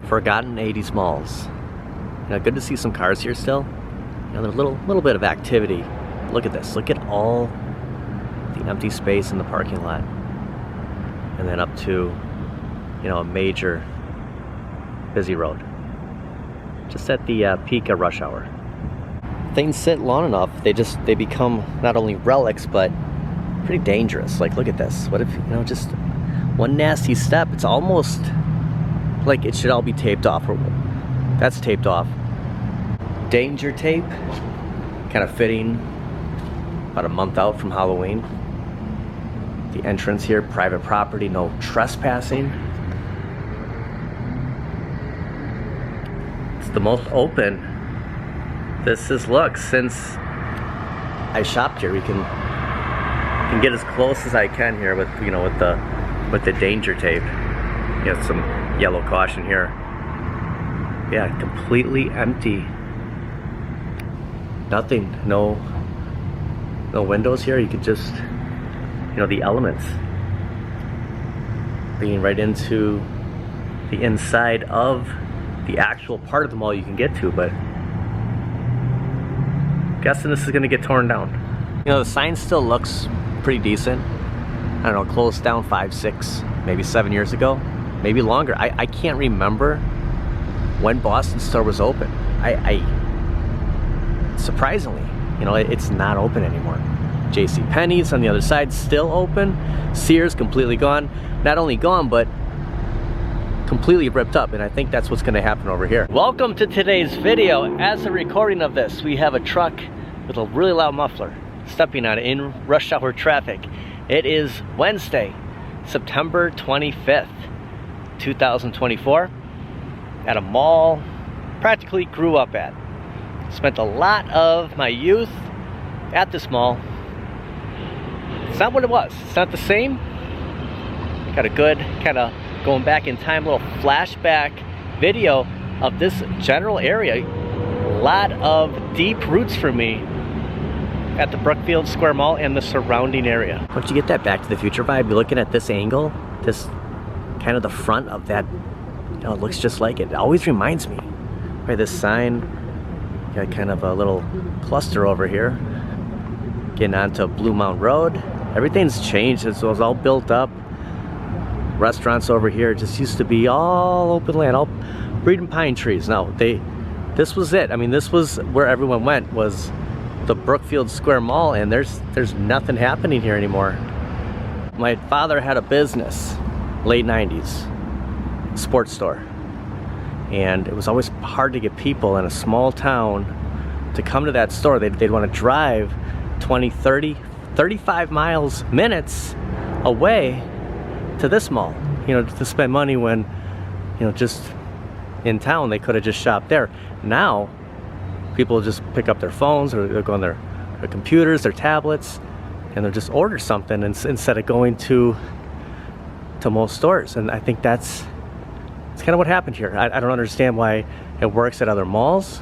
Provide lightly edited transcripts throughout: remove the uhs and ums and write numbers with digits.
Forgotten 80s malls. You know, good to see some cars here still. You know, there's a little bit of activity. Look at this. Look at all the empty space in the parking lot. And then up to, you know, a major busy road. Just at the peak of rush hour. Things sit long enough, they become not only relics, but pretty dangerous. Like, look at this. What if, you know, just one nasty step, it's almost like it should all be taped off. That's taped off. Danger tape, kind of fitting about a month out from Halloween. The entrance here, private property, no trespassing. It's the most open this has looked since I shopped here. We can get as close as I can here with, you know, with the danger tape. You have some yellow caution here. Yeah, completely empty. Nothing, no windows here. You could just, you know, the elements bringing right into the inside of the actual part of the mall you can get to, but I'm guessing this is gonna get torn down. You know, the sign still looks pretty decent. I don't know, closed down 5, 6, maybe 7 years ago, maybe longer. I can't remember when Boston store was open. Surprisingly, you know, it's not open anymore. JCPenney's on the other side, still open. Sears completely gone. Not only gone, but completely ripped up, and I think that's what's gonna happen over here. Welcome to today's video. As a recording of this, we have a truck with a really loud muffler stepping on it in rush hour traffic. It is Wednesday, September 25th, 2024, at a mall practically grew up at. Spent a lot of my youth at this mall. It's not what it was. It's not the same. Got a good kind of going back in time, little flashback video of this general area. A lot of deep roots for me at the Brookfield Square Mall and the surrounding area. Don't you get that Back to the Future vibe? You're looking at this angle, this kind of the front of that, you know, it looks just like it. It always reminds me. Right, this sign, got kind of a little cluster over here. Getting onto Blue Mountain Road. Everything's changed. It was all built up. Restaurants over here. It just used to be all open land, all breeding pine trees. Now, this was it. I mean, this was where everyone went, was the Brookfield Square Mall, and there's nothing happening here anymore. My father had a business, late 90s, sports store. And it was always hard to get people in a small town to come to that store. They'd want to drive 20, 30, 35 minutes away to this mall, you know, to spend money when, you know, just in town they could have just shopped there. Now people just pick up their phones, or they'll go on their computers, their tablets, and they'll just order something instead of going to most stores. And I think it's kind of what happened here. I don't understand why it works at other malls,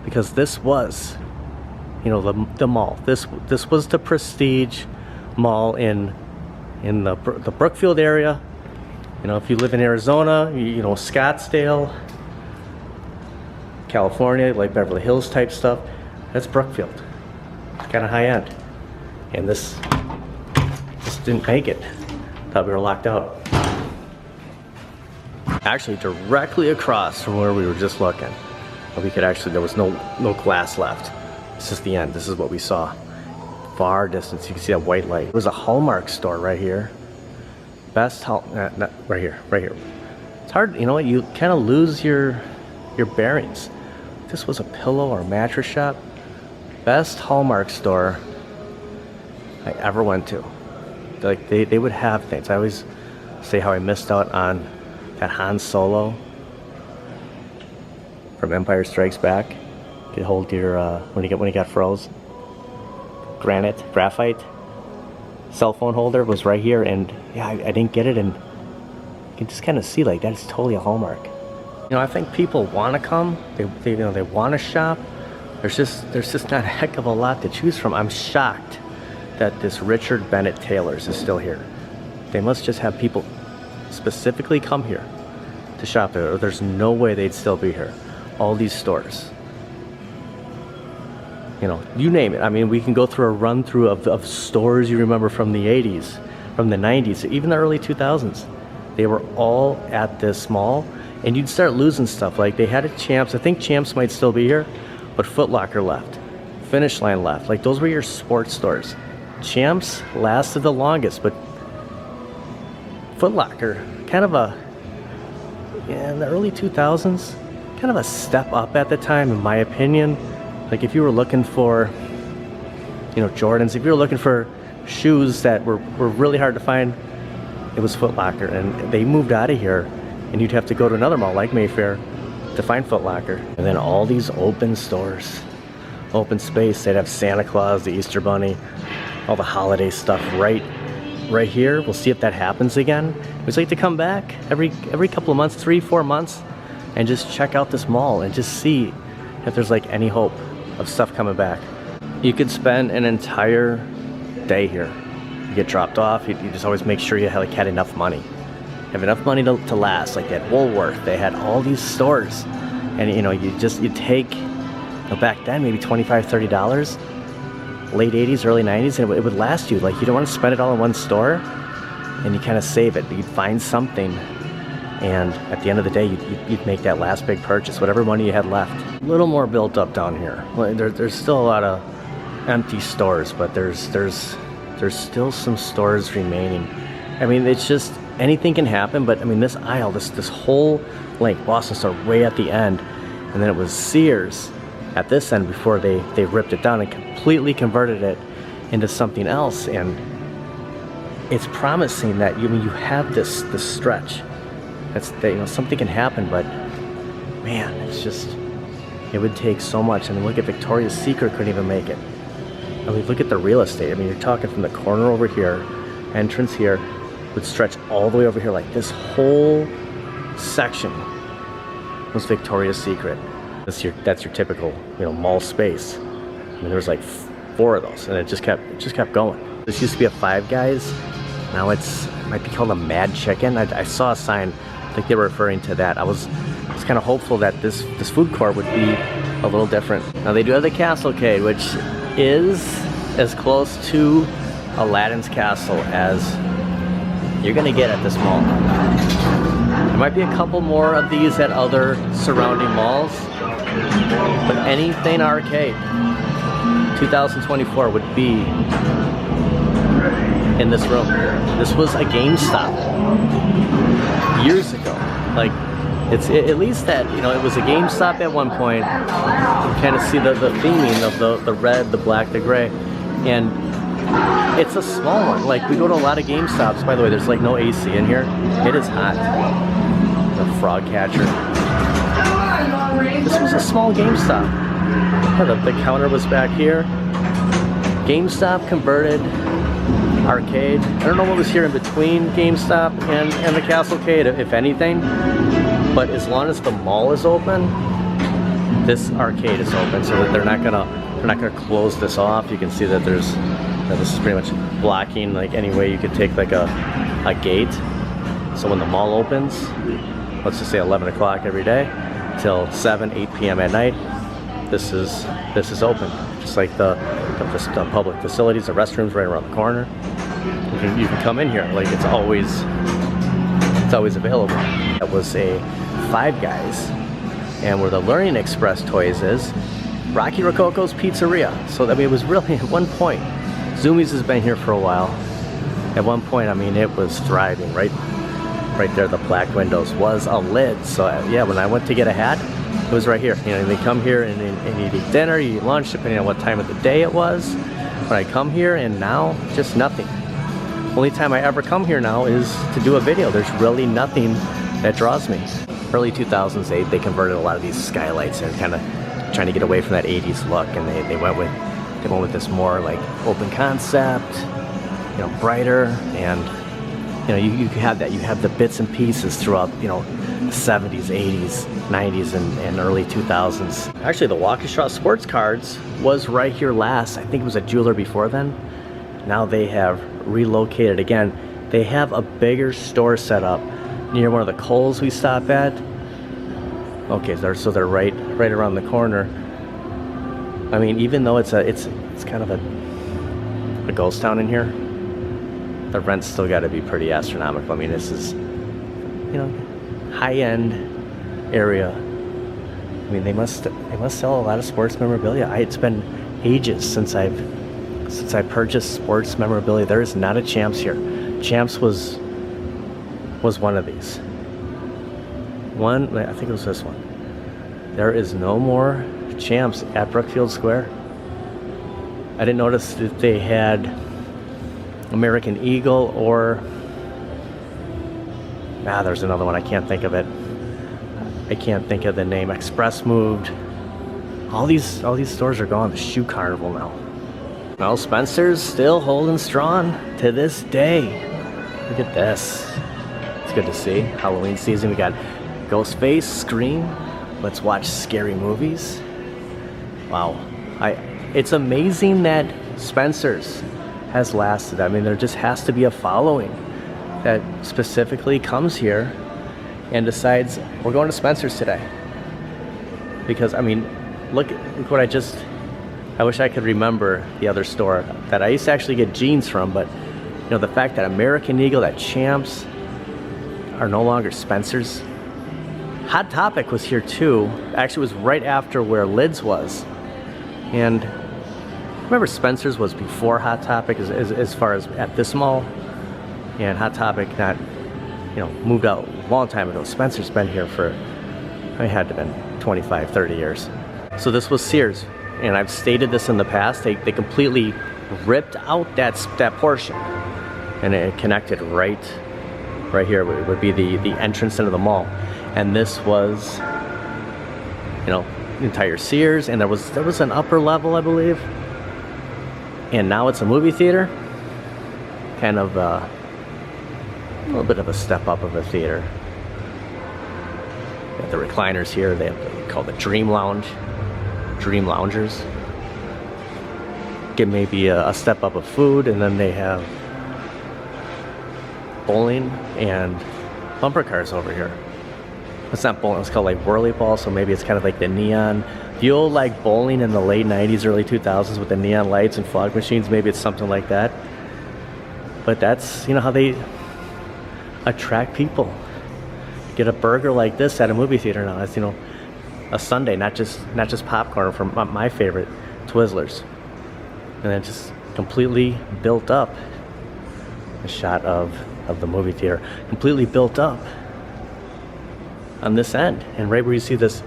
because this was, you know, the mall. This was the prestige mall in the Brookfield area. You know, if you live in Arizona, you know, Scottsdale, California, like Beverly Hills type stuff, that's Brookfield. It's kind of high end. And this didn't make it. Thought we were locked out. Actually, directly across from where we were just looking, we could actually, there was no glass left. This is the end. This is what we saw. Far distance, you can see that white light. There was a Hallmark store right here. Best right here. It's hard, you know what, you kind of lose your bearings. This was a pillow or mattress shop. Best Hallmark store I ever went to. Like, they would have things. I always say how I missed out on that Han Solo from Empire Strikes Back. You could hold your when he got froze. Graphite cell phone holder was right here, and yeah, I didn't get it, and you can just kind of see, like, that's totally a Hallmark. You know, I think people want to come. They you know, they want to shop. There's just not a heck of a lot to choose from. I'm shocked that this Richard Bennett Taylor's is still here. They must just have people specifically come here to shop there, or there's no way they'd still be here. All these stores. You know, you name it. I mean, we can go through a run through of stores you remember from the 80s, from the 90s, even the early 2000s. They were all at this mall, and you'd start losing stuff. Like they had a Champs. I think Champs might still be here, but Foot Locker left. Finish Line left. Like those were your sports stores. Champs lasted the longest, but Foot Locker, kind of a, in the early 2000s, kind of a step up at the time, in my opinion. Like if you were looking for, you know, Jordans, if you were looking for shoes that were really hard to find, it was Foot Locker. And they moved out of here, and you'd have to go to another mall like Mayfair to find Foot Locker. And then all these open stores, open space. They'd have Santa Claus, the Easter Bunny, all the holiday stuff right here. We'll see if that happens again. We'd like to come back every couple of months, 3-4 months, and just check out this mall and just see if there's like any hope of stuff coming back. You could spend an entire day here. You get dropped off, you just always make sure you had enough money. Have enough money to last. Like they had Woolworth, they had all these stores. And you know, you take, you know, back then maybe $25, $30, late 80s, early 90s, and it would last you. Like you don't want to spend it all in one store, and you kind of save it. But you'd find something, and at the end of the day, you'd make that last big purchase, whatever money you had left. A little more built up down here. Well, there's still a lot of empty stores, but there's still some stores remaining. I mean, it's just, anything can happen, but I mean, this aisle, this whole length, Boston store way at the end, and then it was Sears at this end before they ripped it down and completely converted it into something else. And it's promising that you have this stretch. You know, something can happen, but man, it's just, it would take so much. I mean, look at Victoria's Secret couldn't even make it. I mean, look at the real estate. I mean, you're talking from the corner over here, entrance here, would stretch all the way over here. Like this whole section was Victoria's Secret. That's your typical, you know, mall space. I mean, there was like 4 of those, and it just kept going. This used to be a Five Guys. Now it might be called a Mad Chicken. I saw a sign. I think they were referring to that. I was kind of hopeful that this food court would be a little different. Now they do have the Castlecade, which is as close to Aladdin's castle as you're gonna get at this mall. There might be a couple more of these at other surrounding malls, but anything arcade 2024 would be in this room. This was a GameStop years ago. Like, it's at least that, you know, it was a GameStop at one point. You kind of see the theming of the red, the black, the gray, and it's a small one. Like, we go to a lot of GameStops. By the way, there's like no AC in here. It is hot. The frog catcher. This was a small GameStop. Yeah, the counter was back here. GameStop converted arcade. I don't know what was here in between GameStop and the Castlecade, if anything. But as long as the mall is open, this arcade is open, so that they're not gonna close this off. You can see that this is pretty much blocking like any way you could take like a gate. So when the mall opens, let's just say 11 o'clock every day till 7, 8 p.m. at night, this is open. Just like the public facilities, the restrooms right around the corner. You can come in here, like it's always available. That was a Five Guys, and where the Learning Express toys is, Rocky Rococo's Pizzeria. So I mean, it was really at one point, Zoomies has been here for a while. At one point, I mean, it was thriving. Right there, the black windows was a lid. So yeah, when I went to get a hat, it was right here. You know, they come here and you eat dinner, you eat lunch, depending on what time of the day it was. But I come here and now, just nothing. Only time I ever come here now is to do a video. There's really nothing that draws me. Early 2008, they converted a lot of these skylights and kind of trying to get away from that 80s look, and they went with this more like open concept, you know, brighter, and you know, you have that. You have the bits and pieces throughout, you know, the 70s, 80s, 90s, and early 2000s. Actually, the Waukesha Sports Cards was right here last. I think it was a jeweler before then. Now they have relocated again. They have a bigger store set up near one of the Kohl's we stop at. Okay, so they're right around the corner. I mean, even though it's kind of a ghost town in here, the rent's still got to be pretty astronomical. I mean, this is, you know, high-end area. I mean, they must sell a lot of sports memorabilia. It's been ages since I purchased sports memorabilia. There is not a Champs here. Champs was one of these. I think it was this one. There is no more Champs at Brookfield Square. I didn't notice that they had American Eagle or there's another one. I can't think of it. I can't think of the name. Express moved. All these stores are gone. The Shoe Carnival now. Well, Spencer's still holding strong to this day. Look at this. It's good to see. Halloween season. We got Ghostface, Scream. Let's watch scary movies. Wow. It's amazing that Spencer's has lasted. I mean, there just has to be a following that specifically comes here and decides we're going to Spencer's today. Because, I mean, look what I wish I could remember the other store that I used to actually get jeans from, but you know, the fact that American Eagle, that Champs are no longer Spencer's. Hot Topic was here too. Actually, it was right after where Lids was. And remember, Spencer's was before Hot Topic as far as at this mall. And Hot Topic moved out a long time ago. Spencer's been here for, it had to have been 25, 30 years. So this was Sears, and I've stated this in the past, they completely ripped out that portion, and it connected right here. It would be the entrance into the mall. And this was, the entire Sears, and there was an upper level, I believe. And now it's a movie theater. Kind of a little bit of a step up of a theater. Got the recliners here. They call the Dream Lounge. Dream Loungers. Get maybe a step up of food, and then they have bowling and bumper cars over here. It's not bowling, it's called like whirly ball, so maybe it's kind of like the neon. The old like bowling in the late 90s, early 2000s with the neon lights and fog machines, maybe it's something like that. But that's, how they attract people. Get a burger like this at a movie theater now. That's, a sundae, not just popcorn from my favorite, Twizzlers. And then just completely built up. A shot of the movie theater, completely built up on this end. And right where you see this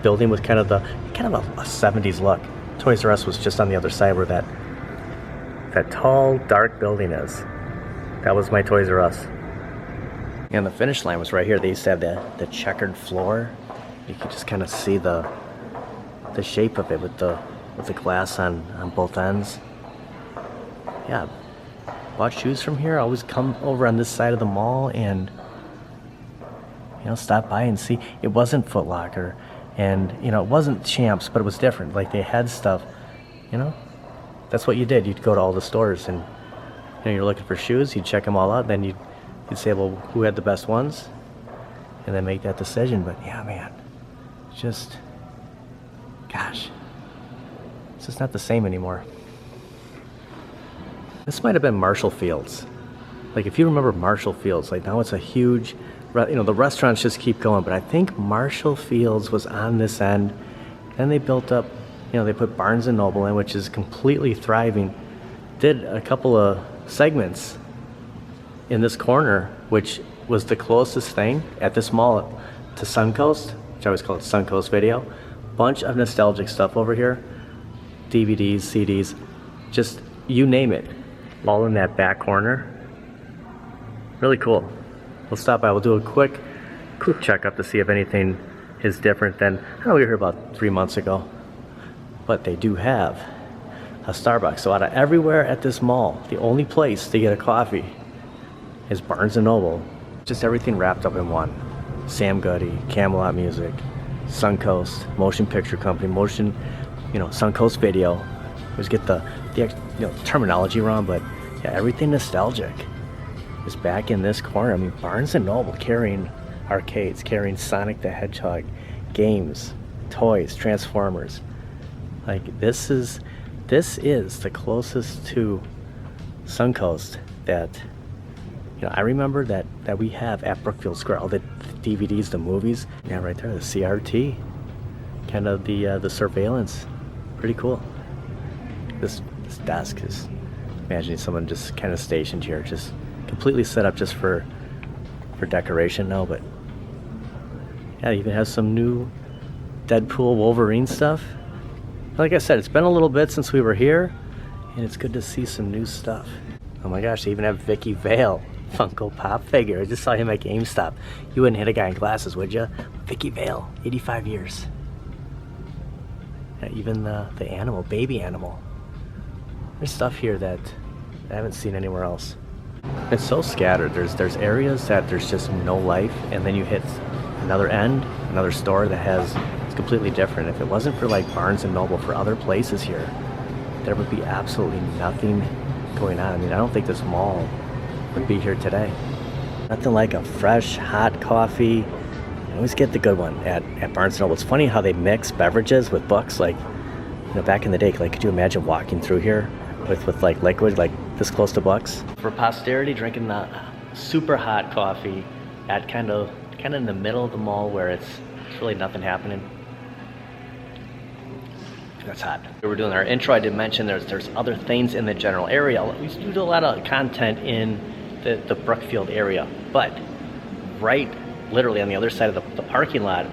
building with kind of a 70s look. Toys R Us was just on the other side where that tall, dark building is. That was my Toys R Us. And the finish line was right here. They used to have the checkered floor. You could just kind of see the shape of it with the glass on both ends. Yeah, bought shoes from here. I always come over on this side of the mall and stop by and see. It wasn't Foot Locker, and it wasn't Champs, but it was different. Like they had stuff. That's what you did. You'd go to all the stores and you're looking for shoes. You'd check them all out. Then you'd say, well, who had the best ones, and then make that decision. But yeah, man, just gosh, it's just not the same anymore. This might have been Marshall Fields. Like if you remember Marshall Fields, like now it's a huge, the restaurants just keep going, but I think Marshall Fields was on this end. Then they built up, they put Barnes & Noble in, which is completely thriving. Did a couple of segments in this corner, which was the closest thing at this mall to Suncoast, which I always call it Suncoast Video. Bunch of nostalgic stuff over here. DVDs, CDs, just you name it. All in that back corner. Really cool. We'll stop by, we'll do a quick checkup to see if anything is different than, we were here about 3 months ago. But they do have a Starbucks. So out of everywhere at this mall, the only place to get a coffee is Barnes & Noble. Just everything wrapped up in one. Sam Goody, Camelot Music, Suncoast, Motion Picture Company, Suncoast Video. I always get the terminology wrong, but yeah, everything nostalgic. is back in this corner. I mean, Barnes & Noble carrying arcades, carrying Sonic the Hedgehog, games, toys, Transformers. Like, this is the closest to Suncoast that, you know, I remember that we have at Brookfield Square. All the DVDs, the movies. Yeah, right there, the CRT. Kind of the surveillance. Pretty cool. This desk is, imagining someone just kind of stationed here, just completely set up just for decoration now, but yeah, it even has some new Deadpool Wolverine stuff. Like I said, it's been a little bit since we were here, and it's good to see some new stuff. Oh my gosh, they even have Vicky Vale Funko Pop figure. I just saw him at GameStop. You wouldn't hit a guy in glasses, would you? Vicky Vale, 85 years. Yeah, even the animal, baby animal. There's stuff here that I haven't seen anywhere else. It's so scattered. There's areas that there's just no life, and then you hit another end, another store that has, it's completely different. If it wasn't for like Barnes & Noble, for other places here, there would be absolutely nothing going on. I mean, I don't think this mall would be here today. Nothing like a fresh, hot coffee. I always get the good one at Barnes & Noble. It's funny how they mix beverages with books. Like, you know, back in the day, like, could you imagine walking through here with like liquid, like this close to books? For posterity, drinking the super hot coffee at kind of in the middle of the mall where it's really nothing happening. That's hot. We were doing our intro. I did mention there's other things in the general area. We do a lot of content in the Brookfield area, but right literally on the other side of the parking lot,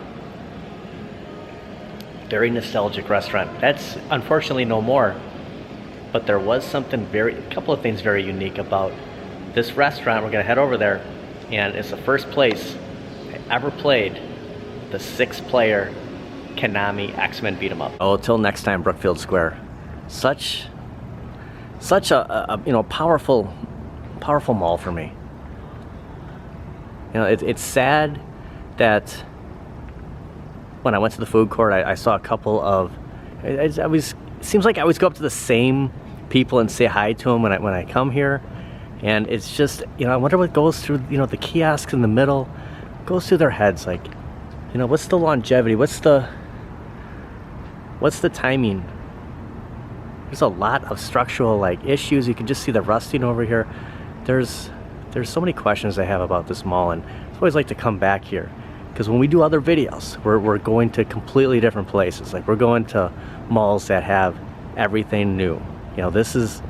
very nostalgic restaurant. That's unfortunately no more, but there was something a couple of things very unique about this restaurant. We're gonna head over there, and it's the first place I ever played the 6-player Konami X-Men beat 'em up. Oh, till next time, Brookfield Square. Such a you know, powerful mall for me. You know, it's sad that when I went to the food court, I saw a couple of, it seems like I always go up to the same people and say hi to them when I come here, and it's just, you know, I wonder what goes through, you know, the kiosks in the middle, goes through their heads. Like, you know, what's the longevity? What's the timing? There's a lot of structural like issues. You can just see the rusting over here. There's so many questions I have about this mall, and I always like to come back here because when we do other videos, we're going to completely different places. Like, we're going to malls that have everything new. You know, this is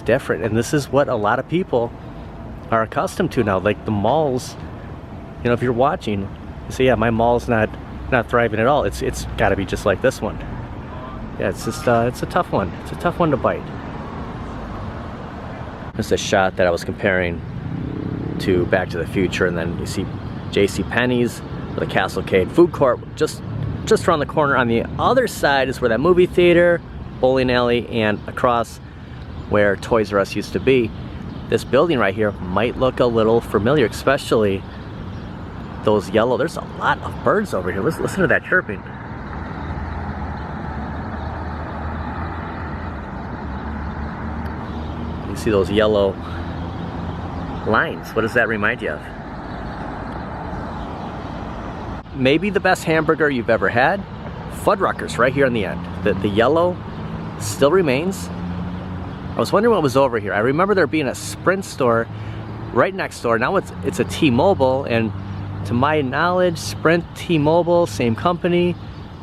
different, and this is what a lot of people are accustomed to now. Like, the malls, you know, if you're watching, you say, yeah, my mall's not thriving at all. It's got to be just like this one. Yeah, it's just it's a tough one. It's a tough one to bite. It's a shot that I was comparing to Back to the Future, and then you see JCPenney's with a Castlecade food court just around the corner. On the other side is where that movie theater, bowling alley, and across where Toys R Us used to be. This building right here might look a little familiar, especially those yellow. There's a lot of birds over here. Listen to that chirping. You see those yellow lines. What does that remind you of? Maybe the best hamburger you've ever had. Fuddruckers right here on the end. The yellow still remains. I was wondering what was over here. I remember there being a Sprint store right next door. Now it's a T-Mobile, and to my knowledge, Sprint, T-Mobile, same company.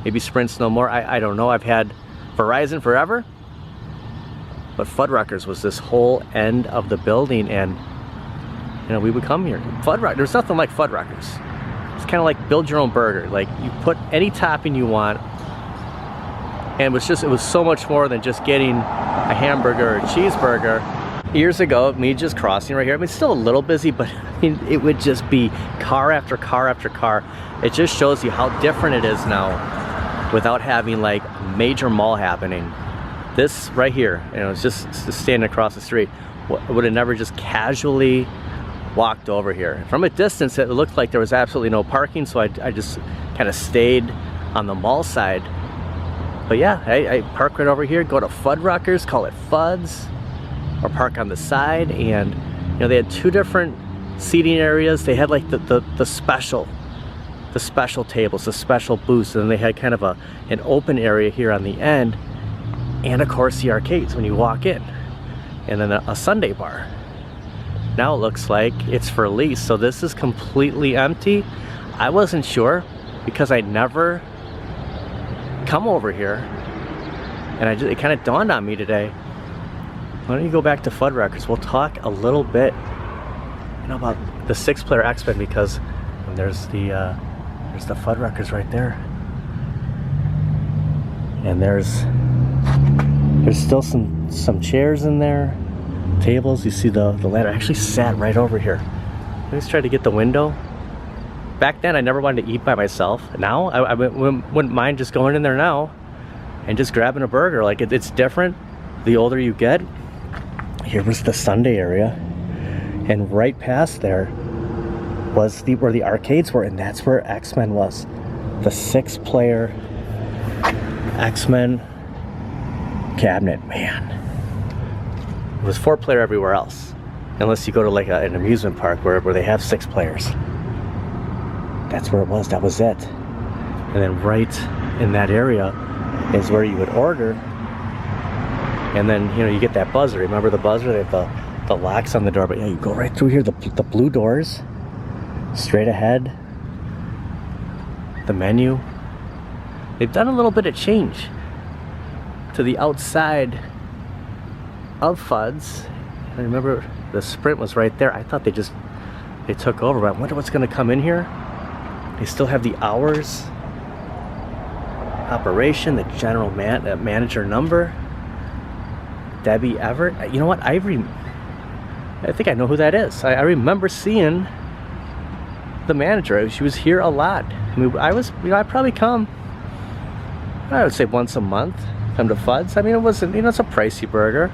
Maybe Sprint's no more. I don't know. I've had Verizon forever. But Fuddruckers was this whole end of the building, and you know, we would come here. There's nothing like Fuddruckers. It's kind of like build your own burger. Like, you put any topping you want, and it was so much more than just getting a hamburger or a cheeseburger. Years ago, me just crossing right here, I mean, it's still a little busy, but I mean, it would just be car after car after car. It just shows you how different it is now without having like major mall happening. This right here, you know, it's just standing across the street. I would have never just casually walked over here. From a distance, it looked like there was absolutely no parking, so I just kind of stayed on the mall side. But yeah, I park right over here, go to Fuddruckers, call it Fuds, or park on the side, and You know, they had 2 different seating areas. They had like the special tables, the special booths, and then they had kind of an open area here on the end, and of course the arcades when you walk in, and then a Sunday bar. Now it looks like it's for lease, so this is completely empty. I wasn't sure because I never come over here, and it kind of dawned on me today. Why don't you go back to Fuddruckers? We'll talk a little bit, you know, about the 6-player X-Men, because there's the Fuddruckers right there, and there's still some chairs in there, tables. You see the ladder. I actually sat right over here. Let's try to get the window. Back then I never wanted to eat by myself. Now I wouldn't mind just going in there now and just grabbing a burger. Like it's different the older you get. Here was the Sunday area, and right past there was where the arcades were, and that's where X-Men was. The 6-player X-Men cabinet, man. It was 4-player everywhere else, unless you go to like an amusement park where they have 6 players. That's where it was. That was it. And then right in that area is where you would order, and then, you know, you get that buzzer. Remember the buzzer? They have the locks on the door, but yeah, you go right through here. The blue doors, straight ahead. The menu. They've done a little bit of change to the outside of Fuds. I remember the Sprint was right there. I thought they took over, but I wonder what's going to come in here. They still have the hours, operation, the general manager number, Debbie Everett. You know what? I think I know who that is. I remember seeing the manager. She was here a lot. I mean, I'd probably come, I would say once a month, come to Fuds. I mean, it wasn't, you know, it's a pricey burger.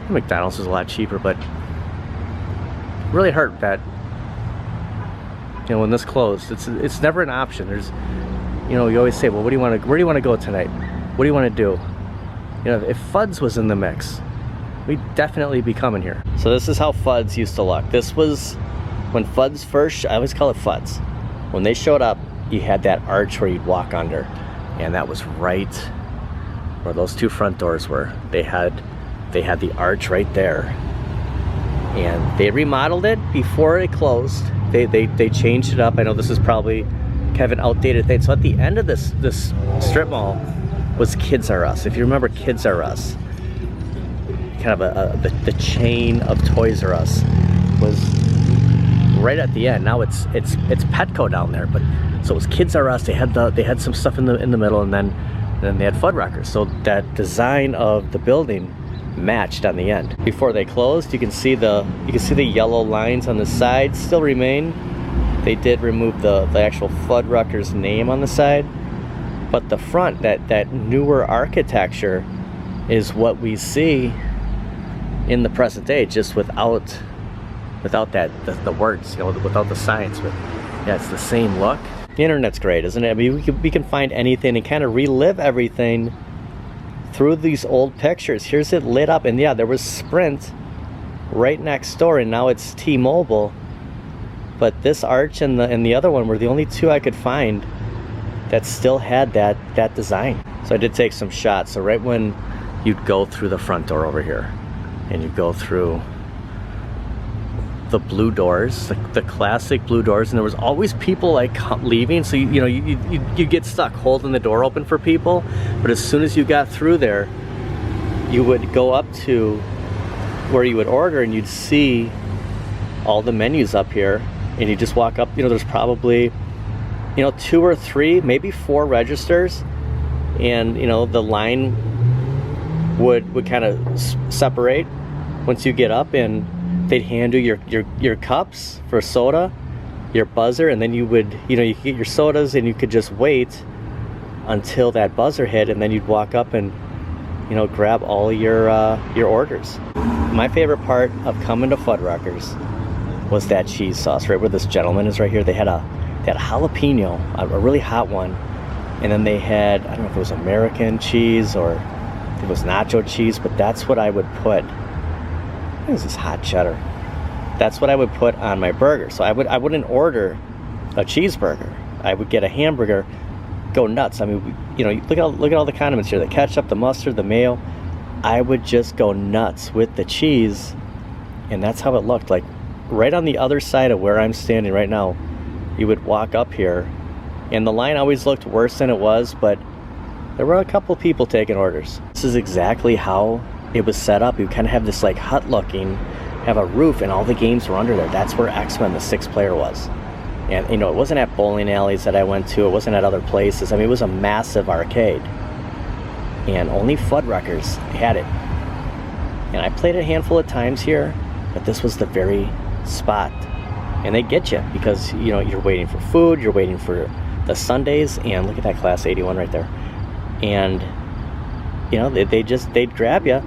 McDonald's was a lot cheaper, but it really hurt that, you know, when this closed. It's never an option. There's, you know, you always say, well, where do you want to go tonight? What do you want to do? You know, if Fuds was in the mix, we'd definitely be coming here. So this is how Fuds used to look. This was when Fuds first, I always call it Fuds. When they showed up, you had that arch where you'd walk under, and that was right where those 2 front doors were. They had the arch right there, and they remodeled it before it closed. They changed it up. I know this is probably kind of an outdated thing. So at the end of this strip mall was Kids R Us. If you remember Kids R Us, kind of the chain of Toys R Us was right at the end. Now it's Petco down there, but so it was Kids R Us. They had some stuff in the middle, and then they had Fuddruckers. So that design of the building matched on the end. Before they closed, you can see the yellow lines on the side still remain. They did remove the actual Fuddruckers name on the side, but the front, that newer architecture is what we see in the present day, just without the words, you know, without the signs. But yeah, it's the same look. The internet's great, isn't it? I mean, we can find anything and kind of relive everything through these old pictures. Here's it lit up, and yeah, there was Sprint right next door, and now it's T-Mobile. But this arch and the other one were the only 2 I could find that still had that design. So I did take some shots. So right when you'd go through the front door over here, and you go through the blue doors, the classic blue doors, and there was always people like leaving, so you get stuck holding the door open for people. But as soon as you got through there, you would go up to where you would order, and you'd see all the menus up here, and you just walk up. You know, there's probably, you know, 2 or 3, maybe 4 registers, and you know, the line would kind of separate once you get up, and they'd hand you your cups for soda, your buzzer, and then you could get your sodas, and you could just wait until that buzzer hit, and then you'd walk up and, you know, grab all your orders. My favorite part of coming to Fuddruckers was that cheese sauce. Right where this gentleman is right here, they had a jalapeno, a really hot one, and then they had, I don't know if it was American cheese or it was nacho cheese, but that's what I would put. What is this hot cheddar? that's what I would put on my burger. So I wouldn't order a cheeseburger. I would get a hamburger, go nuts. I mean, you know, look at all the condiments here, the ketchup, the mustard, the mayo. I would just go nuts with the cheese, and that's how it looked. Like right on the other side of where I'm standing right now, you would walk up here, and the line always looked worse than it was, but there were a couple people taking orders. This is exactly how it was set up. You kind of have this like hut looking, have a roof, and all the games were under there. That's where X-Men, the 6-player, was. And you know, it wasn't at bowling alleys that I went to, it wasn't at other places. I mean, it was a massive arcade, and only Fuddruckers had it. And I played it a handful of times here, but this was the very spot. And they get you because, you know, you're waiting for food, you're waiting for the Sundays, and look at that Class 81 right there. And you know, they'd grab you,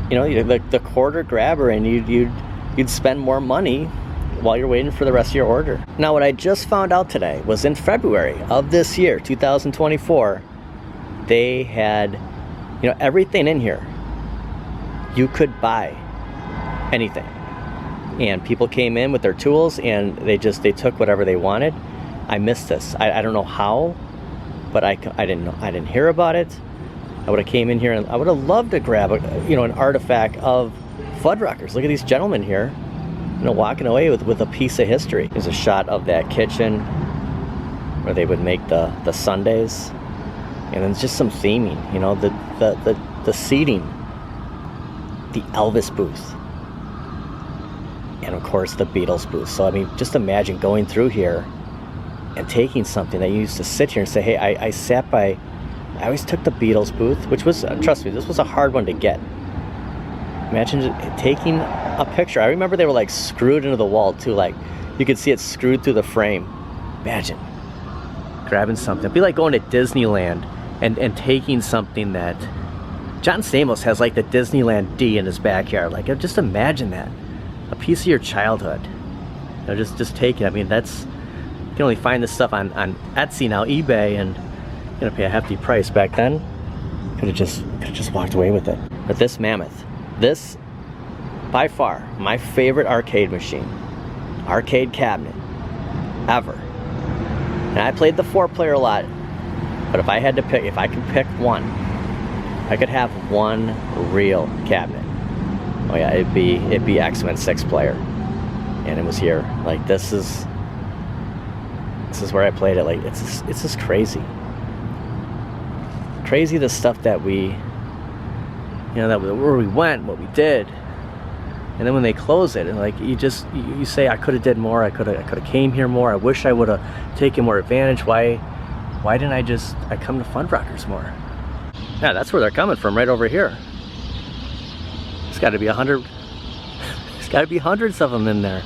you know, the quarter grabber, and you'd spend more money while you're waiting for the rest of your order. Now, what I just found out today was in February of this year, 2024, they had, you know, everything in here. You could buy anything, and people came in with their tools, and they took whatever they wanted. I missed this. I don't know how, but I didn't hear about it. I would have came in here and I would have loved to grab an artifact of Fuddruckers. Look at these gentlemen here, you know, walking away with a piece of history. There's a shot of that kitchen where they would make the sundaes, and then just some theming, you know, the seating, the Elvis booth, and of course the Beatles booth. So I mean, just imagine going through here and taking something that you used to sit here and say, hey, I sat by, I always took the Beatles booth, which was, trust me, this was a hard one to get. Imagine just taking a picture. I remember they were like screwed into the wall too, like you could see it screwed through the frame. Imagine grabbing something. It'd be like going to Disneyland and taking something that John Stamos has, like the Disneyland D in his backyard. Like, just imagine that, a piece of your childhood. You know, just take it. I mean, that's, you can only find this stuff on Etsy now, eBay, and you're gonna pay a hefty price. Back then, could have just walked away with it. But this mammoth, this by far my favorite arcade machine, arcade cabinet ever. And I played the 4-player a lot, but if I had to pick, if I could pick one, I could have one real cabinet. Oh yeah, it'd be X-Men 6-player, and it was here. Like, this is where I played it. Like, it's just crazy the stuff that we, you know, that where we went, what we did, and then when they close it, and like you say, I could have did more. I could have came here more. I wish I would have taken more advantage. Why didn't I come to Fuddruckers more? Yeah, that's where they're coming from, right over here. There's got to be 100. There's got to be hundreds of them in there.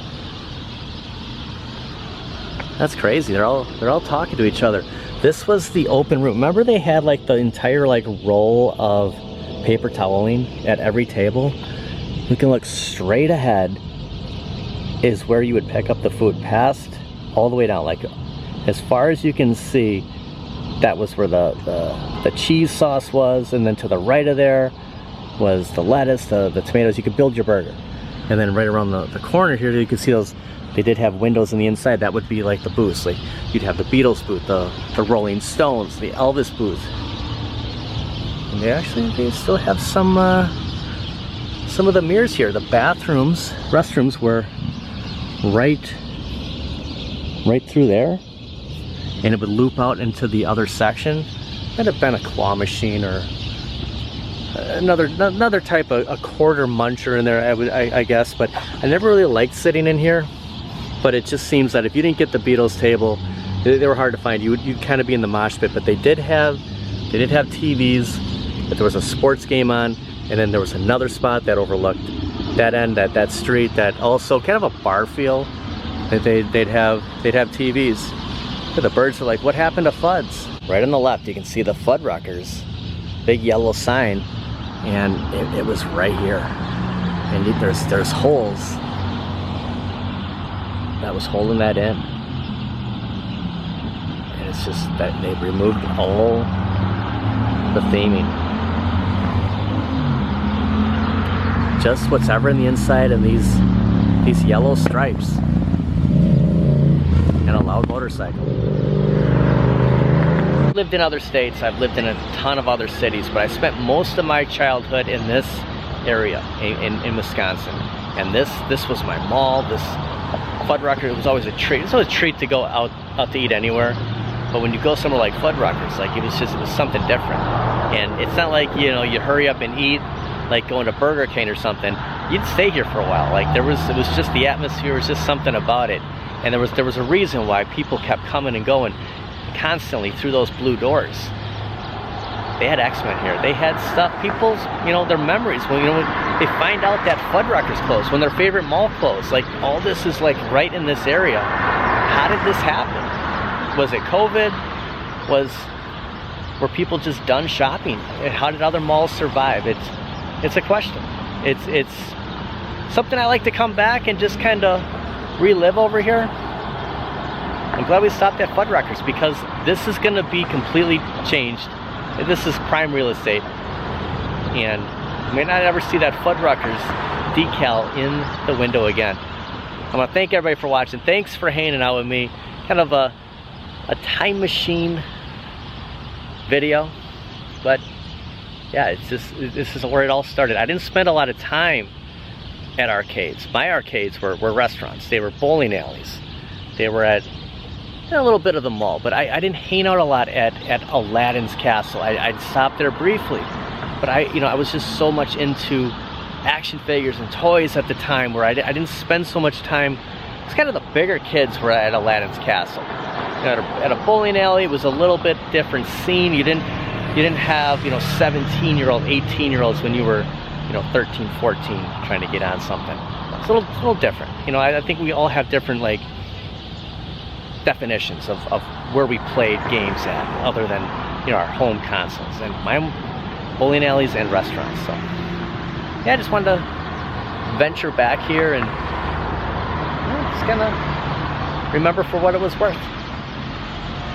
That's crazy. They're all talking to each other. This was the open room. Remember, they had like the entire like roll of paper toweling at every table. You can look straight ahead is where you would pick up the food, past all the way down, like as far as you can see. That was where the cheese sauce was, and then to the right of there was the lettuce, the tomatoes. You could build your burger. And then right around the corner here, you can see those, they did have windows on the inside. That would be like the booths. Like, you'd have the Beatles booth, the Rolling Stones, the Elvis booth. And they still have some of the mirrors here. The restrooms were right through there, and it would loop out into the other section. That'd have been a claw machine or another type of a quarter muncher in there, I guess. But I never really liked sitting in here. But it just seems that if you didn't get the Beatles table, they were hard to find. You'd kind of be in the mosh pit. But they did have TVs. But there was a sports game on, and then there was another spot that overlooked that end, that street, that also kind of a bar feel. That they'd have TVs. The birds are like, what happened to Fuds? Right on the left, you can see the Fuddruckers, big yellow sign, and it was right here. And there's holes that was holding that in, and it's just that they removed all the theming. just whatever in the inside and these yellow stripes. And a loud motorcycle. I've lived in other states, I've lived in a ton of other cities, but I spent most of my childhood in this area, in Wisconsin. And this was my mall. This Fuddrucker, it was always a treat. It's always a treat to go out to eat anywhere. But when you go somewhere like Fuddruckers, like it was something different. And it's not like, you know, you hurry up and eat, like going to Burger King or something. You'd stay here for a while. Like it was just the atmosphere, it was just something about it. And there was a reason why people kept coming and going constantly through those blue doors. They had X-Men here. They had stuff, people's, you know, their memories. When, you know, when they find out that Fuddruckers closed, when their favorite mall closed, like all this is like right in this area. How did this happen? Was it COVID? Were people just done shopping? How did other malls survive? It's a question. It's something I like to come back and just kind of relive over here. I'm glad we stopped at Fuddruckers because this is going to be completely changed. This is prime real estate, and you may not ever see that Fuddruckers decal in the window again. I want to thank everybody for watching. Thanks for hanging out with me. Kind of a time machine video, but yeah, this is where it all started. I didn't spend a lot of time at arcades. My arcades were restaurants. They were bowling alleys. They were at a little bit of the mall, but I didn't hang out a lot at Aladdin's castle. I'd stop there briefly, but I was just so much into action figures and toys at the time where I didn't spend so much time. It's kind of the bigger kids were at Aladdin's castle. You know, at a bowling alley, it was a little bit different scene. You didn't have, you know, 17-year-old, 18-year-olds when you were, you know, 13, 14 trying to get on something. It's a little different. You know, I think we all have different, like, definitions of where we played games at, other than, you know, our home consoles. And my bowling alleys and restaurants. So yeah, I just wanted to venture back here and, you know, just kind of remember for what it was worth.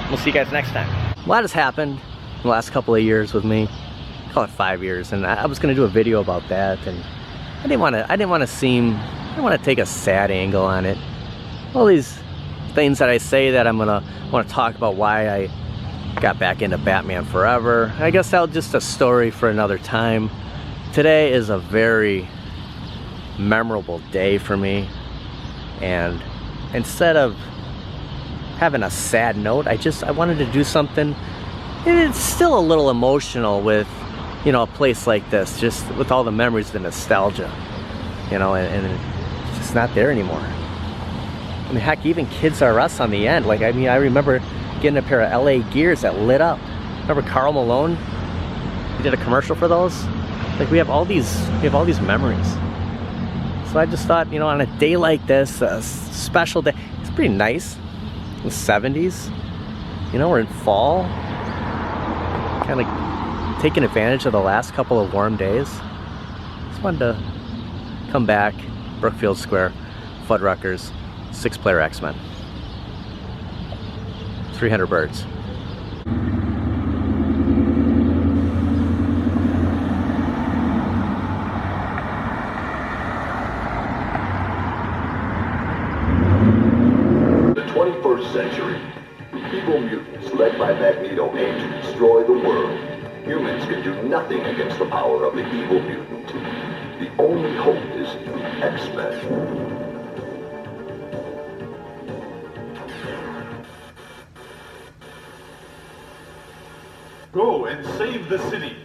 We'll see you guys next time. A lot has happened in the last couple of years with me. Call it 5 years, and I was going to do a video about that, and I didn't want to take a sad angle on it. All these things that I say that I'm gonna want to talk about why I got back into Batman Forever. I guess that's just a story for another time. Today is a very memorable day for me, and instead of having a sad note, I wanted to do something. It's still a little emotional with, you know, a place like this, just with all the memories, the nostalgia, you know, and it's just not there anymore. I mean, heck, even Kids R Us on the end. Like, I mean, I remember getting a pair of LA Gears that lit up. Remember Karl Malone? He did a commercial for those. Like, we have all these memories. So I just thought, you know, on a day like this, a special day, it's pretty nice. In the 70s, you know, we're in fall. Kind of taking advantage of the last couple of warm days. Just wanted to come back, Brookfield Square, Fuddruckers, 6-player X-Men. 300 birds. The 21st century. Evil mutants led by Magneto aim to destroy the world. Humans can do nothing against the power of the evil mutant. The only hope is X-Men. Go and save the city.